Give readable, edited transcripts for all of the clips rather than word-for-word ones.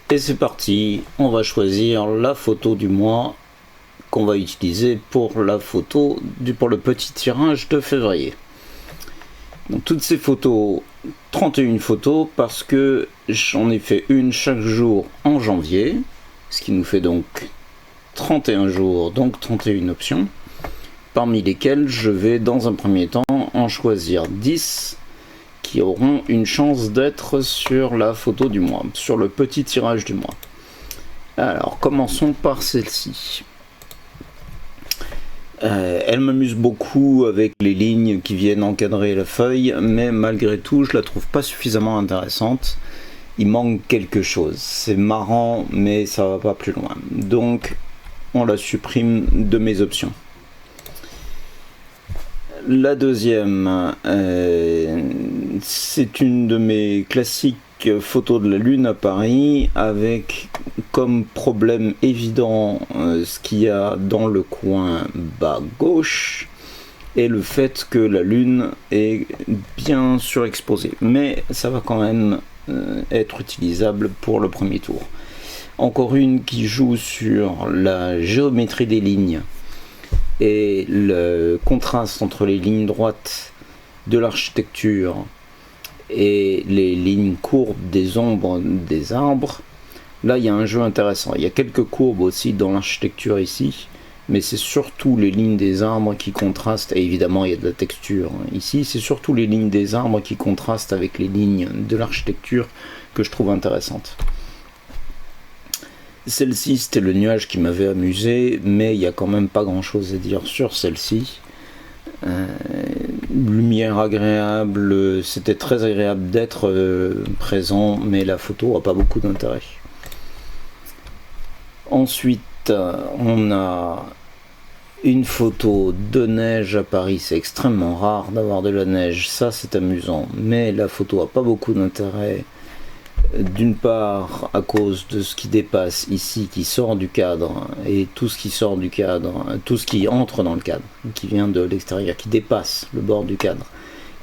Et c'est parti, on va choisir la photo du mois qu'on va utiliser pour la photo pour le petit tirage de février. Donc toutes ces photos, 31 photos, parce que j'en ai fait une chaque jour en janvier, ce qui nous fait donc 31 jours, donc 31 options, parmi lesquelles je vais dans un premier temps en choisir 10 qui auront une chance d'être sur la photo du mois, sur le petit tirage du mois. Alors commençons par celle-ci. Elle m'amuse beaucoup avec les lignes qui viennent encadrer la feuille, mais malgré tout je la trouve pas suffisamment intéressante. Il manque quelque chose. C'est marrant, mais ça va pas plus loin. Donc on la supprime de mes options. La deuxième, c'est une de mes classiques photos de la Lune à Paris, avec comme problème évident ce qu'il y a dans le coin bas gauche et le fait que la Lune est bien surexposée. Mais ça va quand même être utilisable pour le premier tour. Encore une qui joue sur la géométrie des lignes et le contraste entre les lignes droites de l'architecture et les lignes courbes des ombres des arbres. Là il y a un jeu intéressant, il y a quelques courbes aussi dans l'architecture ici, mais c'est surtout les lignes des arbres qui contrastent, et évidemment il y a de la texture ici, c'est surtout les lignes des arbres qui contrastent avec les lignes de l'architecture que je trouve intéressantes. Celle-ci, c'était le nuage qui m'avait amusé, mais il n'y a quand même pas grand chose à dire sur celle-ci. Lumière agréable, c'était très agréable d'être présent, mais la photo n'a pas beaucoup d'intérêt. Ensuite, on a une photo de neige à Paris. C'est extrêmement rare d'avoir de la neige, ça c'est amusant, mais la photo n'a pas beaucoup d'intérêt. D'une part à cause de ce qui dépasse ici, qui sort du cadre, et tout ce qui sort du cadre, tout ce qui entre dans le cadre, qui vient de l'extérieur, qui dépasse le bord du cadre,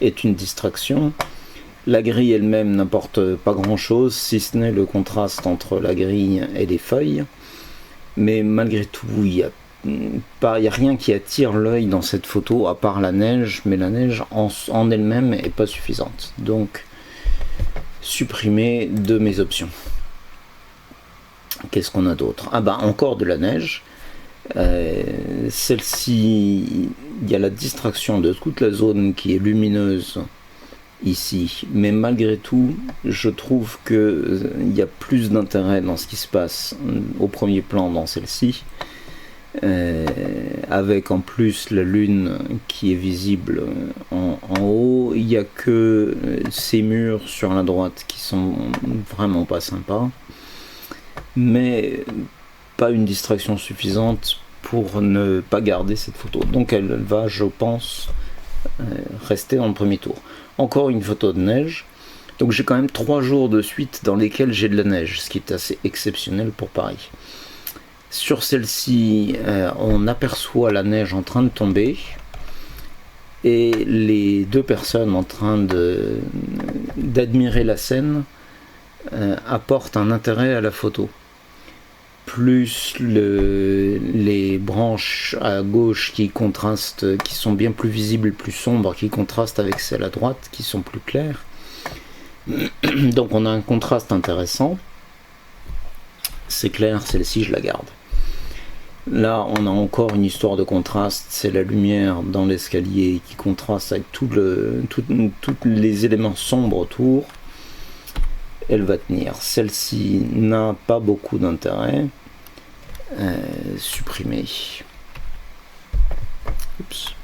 est une distraction. La grille elle-même n'apporte pas grand-chose, si ce n'est le contraste entre la grille et les feuilles, mais malgré tout, il n'y a rien qui attire l'œil dans cette photo, à part la neige, mais la neige en elle-même n'est pas suffisante. Donc, supprimer de mes options. Qu'est-ce qu'on a d'autre? Ah bah encore de la neige. Celle-ci, il y a la distraction de toute la zone qui est lumineuse ici, mais malgré tout, je trouve que il y a plus d'intérêt dans ce qui se passe au premier plan dans celle-ci. Avec en plus la lune qui est visible en haut. Il n'y a que ces murs sur la droite qui sont vraiment pas sympas, mais pas une distraction suffisante pour ne pas garder cette photo, donc elle va, je pense, rester dans le premier tour. Encore une photo de neige, donc j'ai quand même 3 jours de suite dans lesquels j'ai de la neige, ce qui est assez exceptionnel pour Paris. Sur celle-ci, on aperçoit la neige en train de tomber et les deux personnes en train d'admirer la scène apportent un intérêt à la photo. Plus les branches à gauche qui contrastent, qui sont bien plus visibles, plus sombres, qui contrastent avec celles à droite, qui sont plus claires. Donc on a un contraste intéressant. C'est clair, celle-ci je la garde. Là, on a encore une histoire de contraste, c'est la lumière dans l'escalier qui contraste avec tous les éléments sombres autour. Elle va tenir. Celle-ci n'a pas beaucoup d'intérêt. Supprimer. Oups.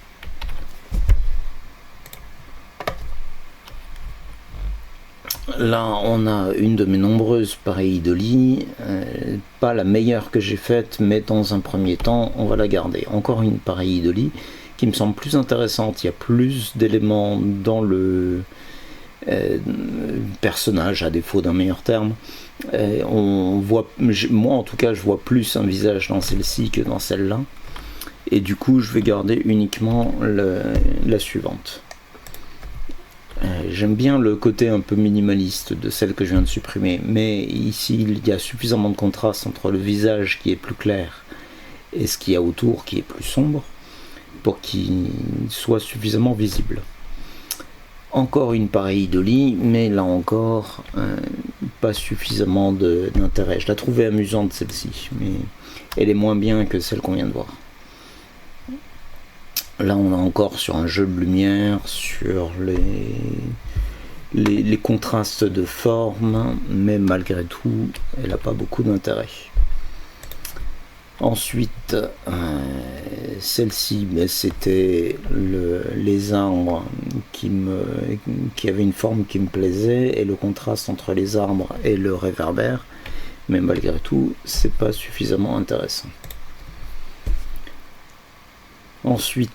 Là, on a une de mes nombreuses pareilles de lit, pas la meilleure que j'ai faite, mais dans un premier temps, on va la garder. Encore une pareille de lit qui me semble plus intéressante. Il y a plus d'éléments dans le personnage, à défaut d'un meilleur terme. On voit, moi en tout cas, je vois plus un visage dans celle-ci que dans celle-là. Et du coup, je vais garder uniquement la suivante. J'aime bien le côté un peu minimaliste de celle que je viens de supprimer, mais ici il y a suffisamment de contraste entre le visage qui est plus clair et ce qu'il y a autour qui est plus sombre pour qu'il soit suffisamment visible. Encore une pareille idolie, mais là encore pas suffisamment d'intérêt. Je la trouvais amusante celle-ci, mais elle est moins bien que celle qu'on vient de voir. Là on est encore sur un jeu de lumière, sur les contrastes de forme, mais malgré tout elle n'a pas beaucoup d'intérêt. Ensuite celle-ci, c'était les arbres qui avaient une forme qui me plaisait, et le contraste entre les arbres et le réverbère, mais malgré tout c'est pas suffisamment intéressant. Ensuite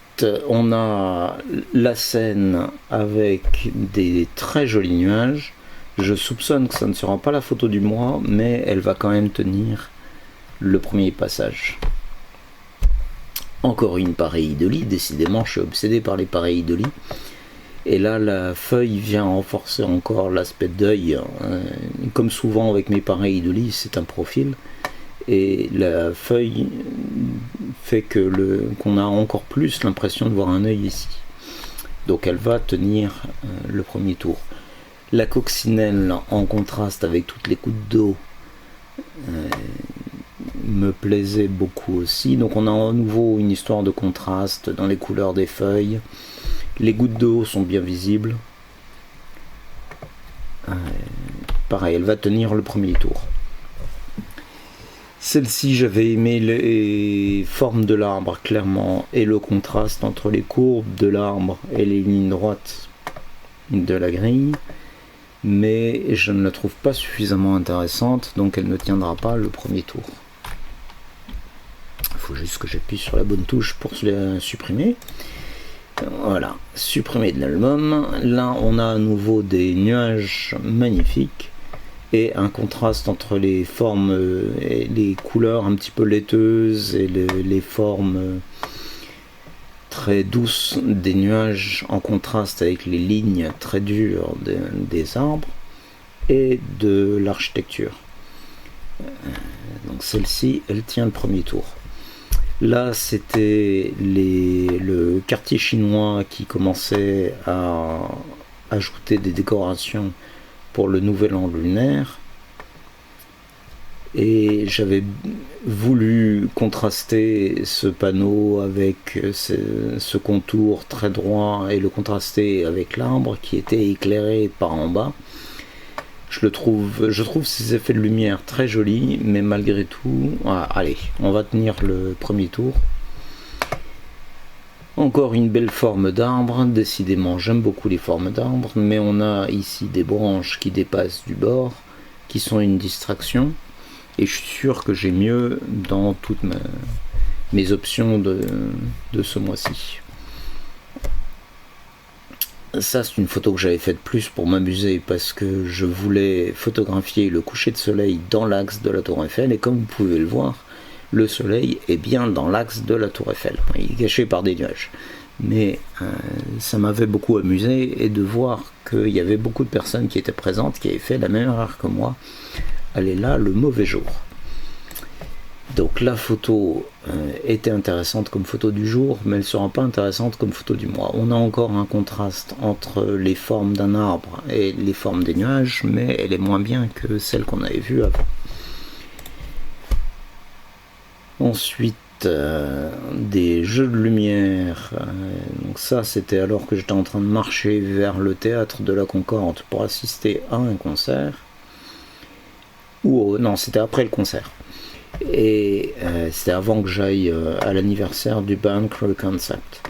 on a la scène avec des très jolis nuages. Je soupçonne que ça ne sera pas la photo du mois, mais elle va quand même tenir le premier passage. Encore une pareille idolie, décidément je suis obsédé par les pareilles idolies. Et là la feuille vient renforcer encore l'aspect d'œil. Comme souvent avec mes pareilles idolies, c'est un profil. Et la feuille fait qu'on a encore plus l'impression de voir un œil ici. Donc elle va tenir le premier tour. La coccinelle en contraste avec toutes les gouttes d'eau me plaisait beaucoup aussi. Donc on a à nouveau une histoire de contraste dans les couleurs des feuilles. Les gouttes d'eau sont bien visibles. Pareil, elle va tenir le premier tour. Celle-ci, j'avais aimé les formes de l'arbre clairement, et le contraste entre les courbes de l'arbre et les lignes droites de la grille, mais je ne la trouve pas suffisamment intéressante, donc elle ne tiendra pas le premier tour. Il faut juste que j'appuie sur la bonne touche pour la supprimer. Voilà, supprimer de l'album. Là on a à nouveau des nuages magnifiques et un contraste entre les formes et les couleurs un petit peu laiteuses et les formes très douces des nuages en contraste avec les lignes très dures des arbres et de l'architecture. Donc celle-ci, elle tient le premier tour. Là c'était le quartier chinois qui commençait à ajouter des décorations pour le nouvel an lunaire, et j'avais voulu contraster ce panneau avec ce contour très droit et le contraster avec l'arbre qui était éclairé par en bas. Je trouve ces effets de lumière très jolis, mais malgré tout, allez, on va tenir le premier tour. Encore une belle forme d'arbre, décidément j'aime beaucoup les formes d'arbres, mais on a ici des branches qui dépassent du bord, qui sont une distraction, et je suis sûr que j'ai mieux dans toutes mes options de ce mois-ci. Ça c'est une photo que j'avais faite plus pour m'amuser, parce que je voulais photographier le coucher de soleil dans l'axe de la tour Eiffel, et comme vous pouvez le voir, le soleil est bien dans l'axe de la tour Eiffel. Il est caché par des nuages. Mais ça m'avait beaucoup amusé, et de voir qu'il y avait beaucoup de personnes qui étaient présentes, qui avaient fait la même erreur que moi. Elle est là le mauvais jour. Donc la photo était intéressante comme photo du jour, mais elle ne sera pas intéressante comme photo du mois. On a encore un contraste entre les formes d'un arbre et les formes des nuages, mais elle est moins bien que celle qu'on avait vue avant. Ensuite, des jeux de lumière. Donc ça, c'était alors que j'étais en train de marcher vers le théâtre de la Concorde pour assister à un concert. Non, c'était après le concert. Et c'était avant que j'aille à l'anniversaire du Burn Crew Concept,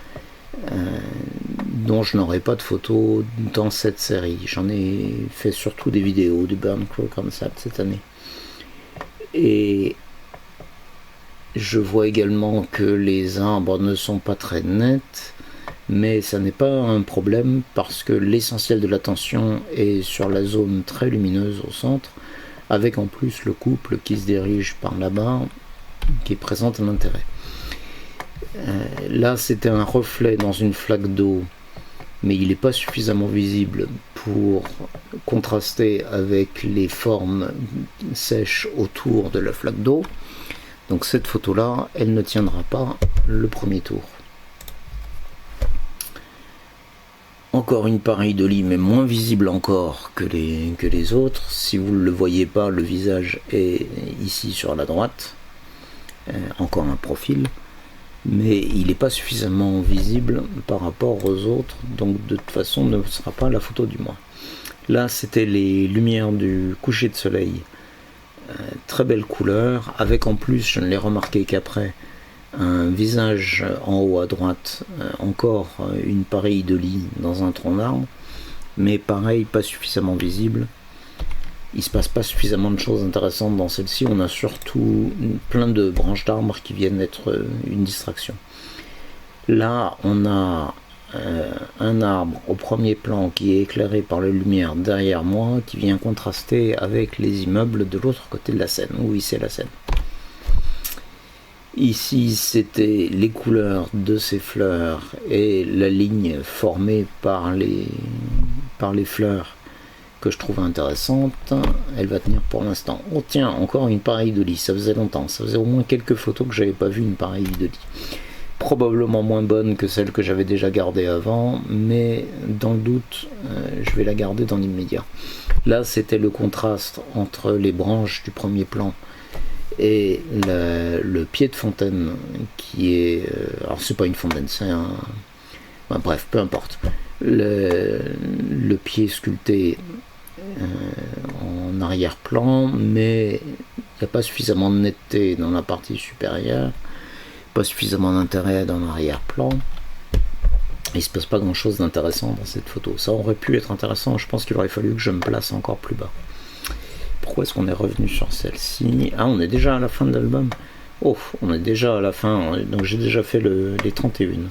dont je n'aurai pas de photos dans cette série. J'en ai fait surtout des vidéos du Burn Crew Concept cette année. Et je vois également que les arbres ne sont pas très nets, mais ça n'est pas un problème parce que l'essentiel de l'attention est sur la zone très lumineuse au centre, avec en plus le couple qui se dirige par là-bas, qui présente un intérêt. Là c'était un reflet dans une flaque d'eau, mais il n'est pas suffisamment visible pour contraster avec les formes sèches autour de la flaque d'eau. Donc cette photo-là, elle ne tiendra pas le premier tour. Encore une pareille de lit, mais moins visible encore que les autres. Si vous ne le voyez pas, le visage est ici sur la droite. Encore un profil. Mais il n'est pas suffisamment visible par rapport aux autres. Donc de toute façon, ne sera pas la photo du mois. Là, c'était les lumières du coucher de soleil. Très belle couleur. Avec en plus, je ne l'ai remarqué qu'après, un visage en haut à droite, encore une pareille de lit dans un tronc d'arbre, mais pareil, pas suffisamment visible. Il se passe pas suffisamment de choses intéressantes dans celle-ci. On a surtout plein de branches d'arbres qui viennent être une distraction. Là, on a un arbre au premier plan qui est éclairé par la lumière derrière moi, qui vient contraster avec les immeubles de l'autre côté de la Seine. Oui, c'est la Seine. Ici, c'était les couleurs de ces fleurs et la ligne formée par les fleurs que je trouve intéressante. Elle va tenir pour l'instant. Oh tiens, encore une pareille de lit, ça faisait longtemps. Ça faisait au moins quelques photos que j'avais pas vu une pareille de lit. Probablement moins bonne que celle que j'avais déjà gardée avant, mais dans le doute, je vais la garder dans l'immédiat. Là, c'était le contraste entre les branches du premier plan et le pied de fontaine qui est... alors c'est pas une fontaine, c'est un... Enfin, bref, peu importe. Le pied sculpté en arrière-plan, mais il n'y a pas suffisamment de netteté dans la partie supérieure, pas suffisamment d'intérêt dans l'arrière-plan. Il se passe pas grand chose d'intéressant dans cette photo. Ça aurait pu être intéressant, je pense qu'il aurait fallu que je me place encore plus bas. Pourquoi est-ce qu'on est revenu sur celle-ci? Ah, on est déjà à la fin de l'album. Oh, on est déjà à la fin, donc j'ai déjà fait les 31.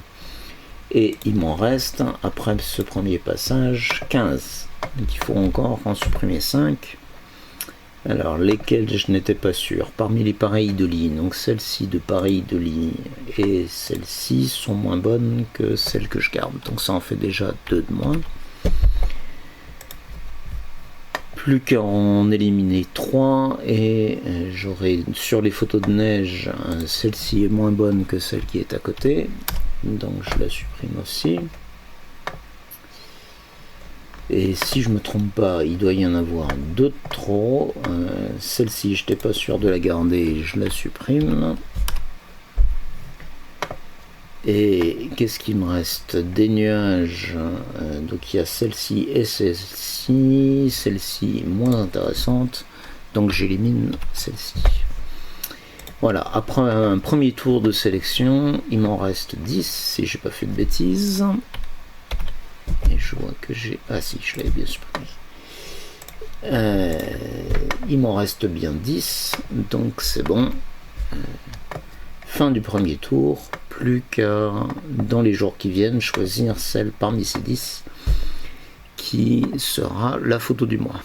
Et il m'en reste, après ce premier passage, 15. Donc il faut encore en supprimer 5. Alors, lesquels je n'étais pas sûr. Parmi les pareilles de lit, donc celle-ci de pareille de lit et celle-ci sont moins bonnes que celles que je garde. Donc ça en fait déjà 2 de moins. Plus qu'à en éliminer 3 et j'aurai sur les photos de neige, celle-ci est moins bonne que celle qui est à côté, donc je la supprime aussi. Et si je me trompe pas, il doit y en avoir 2 de trop. Celle-ci, je n'étais pas sûr de la garder, je la supprime. Et qu'est-ce qu'il me reste? Des nuages. Donc il y a celle-ci et celle-ci. Celle-ci moins intéressante. Donc j'élimine celle-ci. Voilà, après un premier tour de sélection, il m'en reste 10 si j'ai pas fait de bêtises. Et je vois que j'ai... Ah si, je l'avais bien supprimé. Il m'en reste bien 10, donc c'est bon. Fin du premier tour, plus qu'à, dans les jours qui viennent, choisir celle parmi ces 10 qui sera la photo du mois.